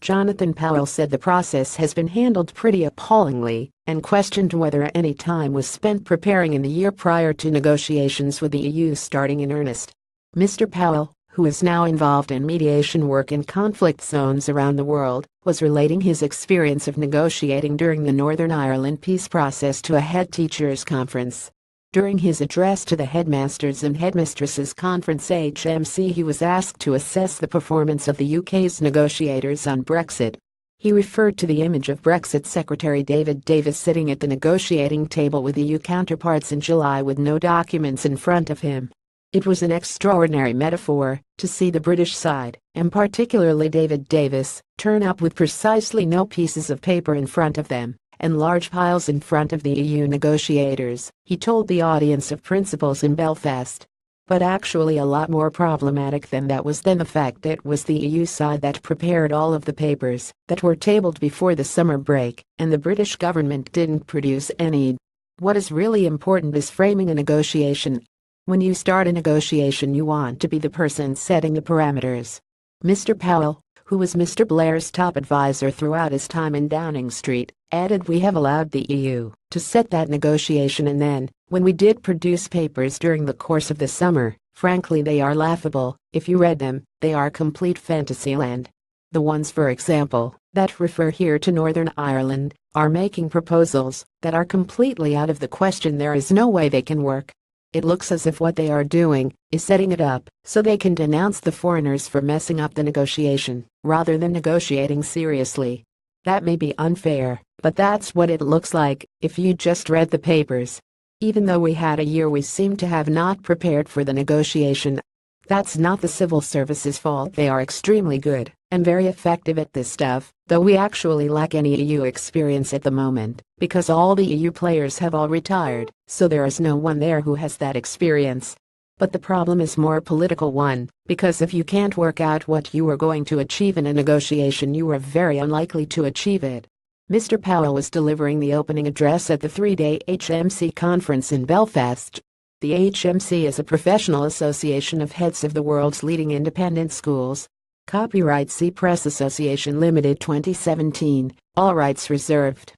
Jonathan Powell said the process has been handled pretty appallingly and questioned whether any time was spent preparing in the year prior to negotiations with the EU starting in earnest. Mr. Powell, who is now involved in mediation work in conflict zones around the world, was relating his experience of negotiating during the Northern Ireland peace process to a head teachers conference. During his address to the Headmasters and Headmistresses Conference HMC, he was asked to assess the performance of the UK's negotiators on Brexit. He referred to the image of Brexit Secretary David Davis sitting at the negotiating table with EU counterparts in July with no documents in front of him. It was an extraordinary metaphor to see the British side, and particularly David Davis, turn up with precisely no pieces of paper in front of them and large piles in front of the EU negotiators, he told the audience of principals in Belfast. But actually a lot more problematic than that was then the fact that it was the EU side that prepared all of the papers that were tabled before the summer break, and the British government didn't produce any. What is really important is framing a negotiation. When you start a negotiation, you want to be the person setting the parameters. Mr. Powell, who was Mr. Blair's top advisor throughout his time in Downing Street, added, "We have allowed the EU to set that negotiation, and then, when we did produce papers during the course of the summer, frankly they are laughable. If you read them, they are complete fantasyland. The ones, for example, that refer here to Northern Ireland, are making proposals that are completely out of the question. There is no way they can work. It looks as if what they are doing is setting it up so they can denounce the foreigners for messing up the negotiation, rather than negotiating seriously. That may be unfair, but that's what it looks like if you just read the papers. Even though we had a year, we seem to have not prepared for the negotiation. That's not the civil service's fault. They are extremely good and very effective at this stuff, though we actually lack any EU experience at the moment, because all the EU players have all retired, so there is no one there who has that experience. But the problem is more a political one, because if you can't work out what you are going to achieve in a negotiation, you are very unlikely to achieve it." Mr. Powell was delivering the opening address at the three-day HMC conference in Belfast. The HMC is a professional association of heads of the world's leading independent schools. Copyright C Press Association Limited 2017, all rights reserved.